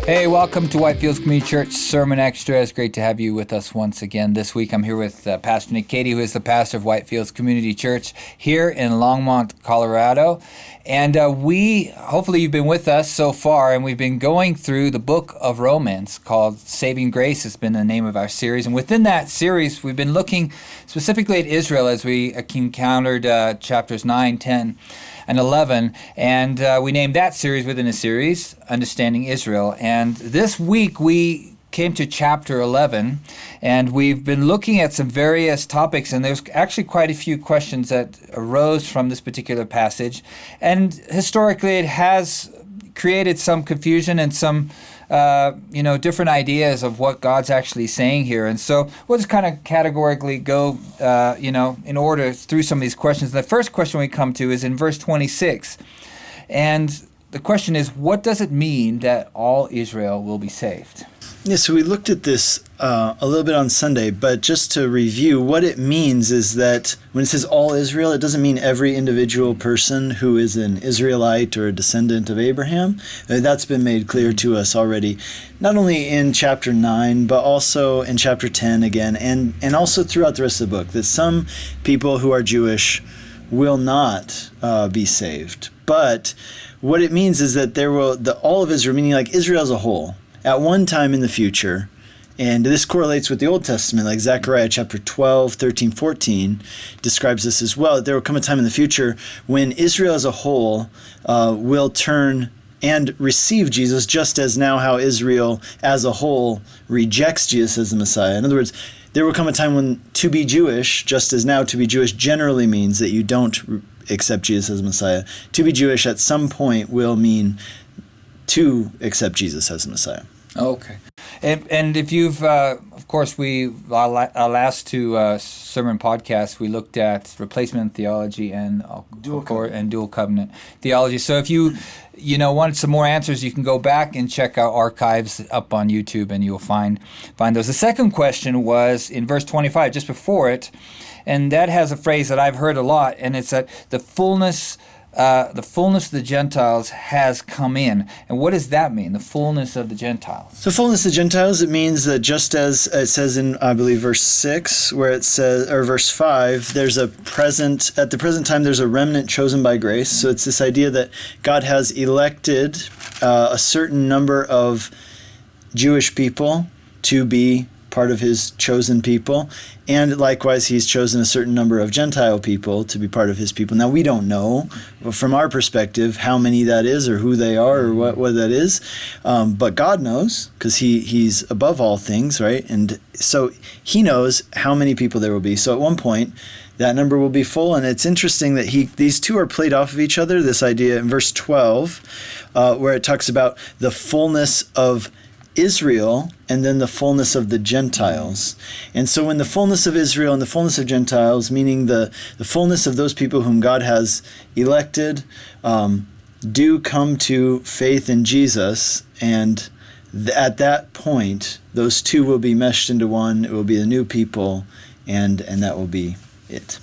Hey, welcome to Whitefields Community Church Sermon Extra. It's great to have you with us once again. This week I'm here with Pastor Nick Cady, who is the pastor of Whitefields Community Church here in Longmont, Colorado. And hopefully you've been with us so far, and we've been going through the book of Romans called Saving Grace. Has been the name of our series. And within that series, we've been looking specifically at Israel as we encountered chapters 9, 10, and 11, and we named that series within a series, Understanding Israel. And this week we came to chapter 11, and we've been looking at some various topics, and there's actually quite a few questions that arose from this particular passage. And historically it has created some confusion and some different ideas of what God's actually saying here. And so we'll just kind of categorically go, in order through some of these questions. The first question we come to is in verse 26. And the question is, what does it mean that all Israel will be saved? Yeah, so we looked at this a little bit on Sunday, but just to review, what it means is that when it says all Israel, it doesn't mean every individual person who is an Israelite or a descendant of Abraham. That's been made clear to us already, not only in chapter 9, but also in chapter 10 again, and also throughout the rest of the book, that some people who are Jewish will not be saved. But what it means is that all of Israel, meaning like Israel as a whole, at one time in the future, and this correlates with the Old Testament, like Zechariah chapter 12, 13, 14 describes this as well. There will come a time in the future when Israel as a whole will turn and receive Jesus, just as now how Israel as a whole rejects Jesus as the Messiah. In other words, there will come a time when to be Jewish, just as now to be Jewish generally means that you don't accept Jesus as Messiah. To be Jewish at some point will mean to accept Jesus as the Messiah. Okay. And if you've, of course, our last two sermon podcasts, we looked at replacement theology and dual covenant theology. So if you want some more answers, you can go back and check our archives up on YouTube, and you'll find those. The second question was in verse 25, just before it, and that has a phrase that I've heard a lot, and it's that the fullness of the Gentiles has come in. And what does that mean, the fullness of the Gentiles? The fullness of the Gentiles, it means that just as it says in, I believe, verse 6, where it says, or verse 5, at the present time, there's a remnant chosen by grace. So it's this idea that God has elected a certain number of Jewish people to be part of his chosen people, and likewise he's chosen a certain number of Gentile people to be part of his people. Now we don't know from our perspective how many that is or who they are or what that is, but God knows, because he's above all things, right? And so he knows how many people there will be. So at one point that number will be full, and it's interesting that these two are played off of each other. This idea in verse 12 where it talks about the fullness of Israel and then the fullness of the Gentiles. And so when the fullness of Israel and the fullness of Gentiles, meaning the fullness of those people whom God has elected, do come to faith in Jesus, and at that point, those two will be meshed into one. It will be the new people, and that will be it.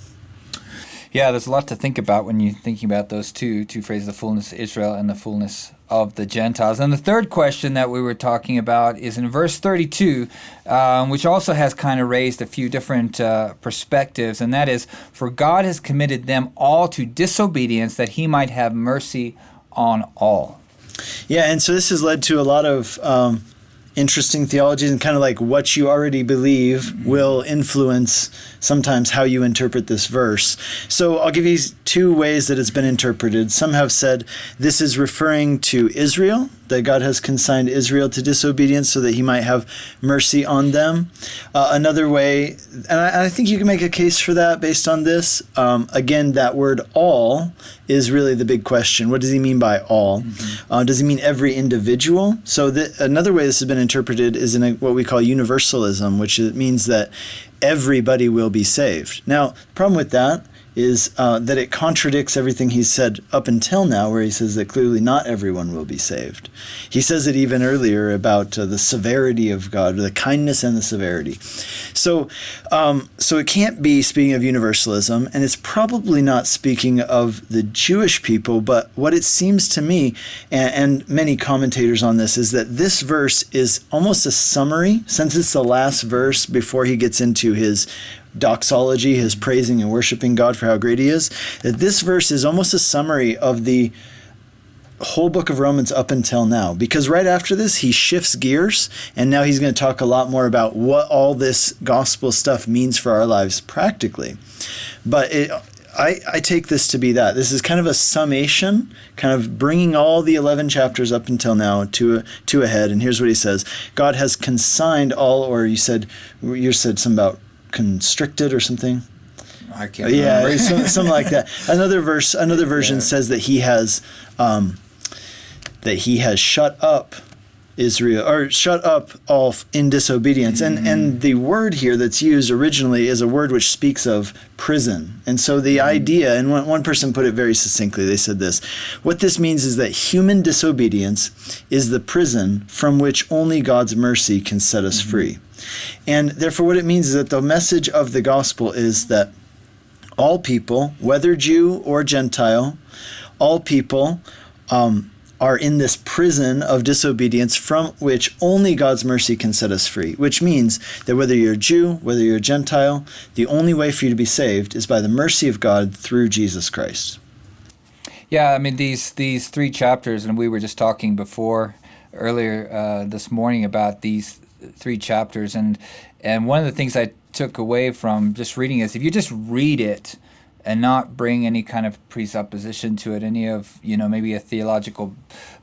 Yeah, there's a lot to think about when you're thinking about those two phrases, the fullness of Israel and the fullness of the Gentiles. And the third question that we were talking about is in verse 32, which also has kind of raised a few different perspectives, and that is, for God has committed them all to disobedience that he might have mercy on all. Yeah, and so this has led to a lot of interesting theologies, and kind of like what you already believe will influence sometimes how you interpret this verse. So I'll give you two ways that it's been interpreted. Some have said this is referring to Israel, that God has consigned Israel to disobedience so that he might have mercy on them. Another way, and I think you can make a case for that based on this. Again, that word all is really the big question. What does he mean by all? Does he mean every individual? So another way this has been interpreted is in what we call universalism, which means that everybody will be saved. Now, the problem with that is that it contradicts everything he's said up until now, where he says that clearly not everyone will be saved. He says it even earlier about the severity of God, the kindness and the severity. So it can't be speaking of universalism, and it's probably not speaking of the Jewish people, but what it seems to me, and many commentators on this, is that this verse is almost a summary, since it's the last verse before he gets into his doxology, his praising and worshiping God for how great he is, that this verse is almost a summary of the whole book of Romans up until now. Because right after this, he shifts gears, and now he's going to talk a lot more about what all this gospel stuff means for our lives practically. But I take this to be that. This is kind of a summation, kind of bringing all the 11 chapters up until now to a head. And here's what he says. God has consigned all, or you said something about constricted or something. I can't remember. Yeah, something like that. Another version says that he has shut up Israel, or shut up all in disobedience. And the word here that's used originally is a word which speaks of prison. And so the idea, and one person put it very succinctly, they said this: what this means is that human disobedience is the prison from which only God's mercy can set us free. And therefore what it means is that the message of the gospel is that all people, whether Jew or Gentile, all people are in this prison of disobedience from which only God's mercy can set us free, which means that whether you're a Jew, whether you're a Gentile, the only way for you to be saved is by the mercy of God through Jesus Christ. Yeah, I mean, these 3 chapters, and we were just talking earlier this morning about these 3 chapters, and one of the things I took away from just reading is, if you just read it and not bring any kind of presupposition to it, any of, maybe a theological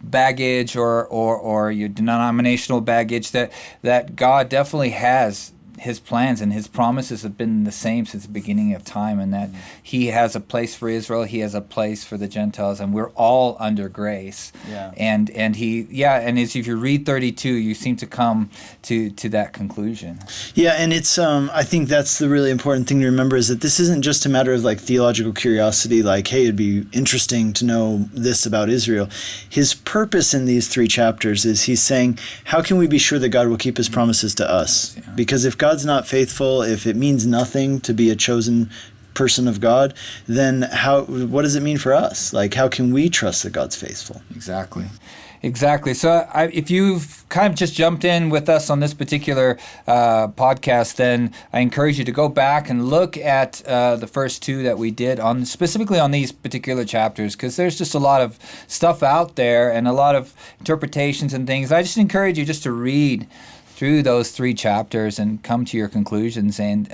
baggage or your denominational baggage, that God definitely has his plans, and his promises have been the same since the beginning of time, and that he has a place for Israel, he has a place for the Gentiles, and we're all under grace. Yeah. And as if you read 32, you seem to come to that conclusion. Yeah, and it's I think that's the really important thing to remember, is that this isn't just a matter of like theological curiosity, like, hey, it'd be interesting to know this about Israel. His purpose in these 3 chapters is he's saying, how can we be sure that God will keep his promises to us? Yeah. Because if God's not faithful, if it means nothing to be a chosen person of God, then what does it mean for us? Like, how can we trust that God's faithful? Exactly. So if you've kind of just jumped in with us on this particular podcast, then I encourage you to go back and look at the first 2 that we did, specifically on these particular chapters, because there's just a lot of stuff out there and a lot of interpretations and things. I just encourage you just to read through those 3 chapters and come to your conclusions. And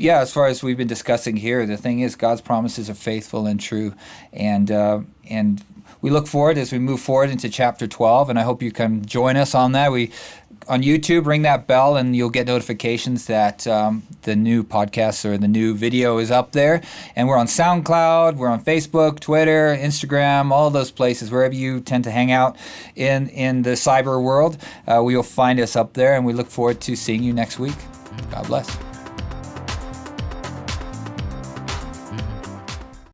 as far as we've been discussing here, the thing is, God's promises are faithful and true, and we look forward as we move forward into chapter 12, and I hope you can join us on that. On YouTube, ring that bell, and you'll get notifications that the new podcast or the new video is up there. And we're on SoundCloud, we're on Facebook, Twitter, Instagram, all those places, wherever you tend to hang out in the cyber world. You'll find us up there, and we look forward to seeing you next week. God bless.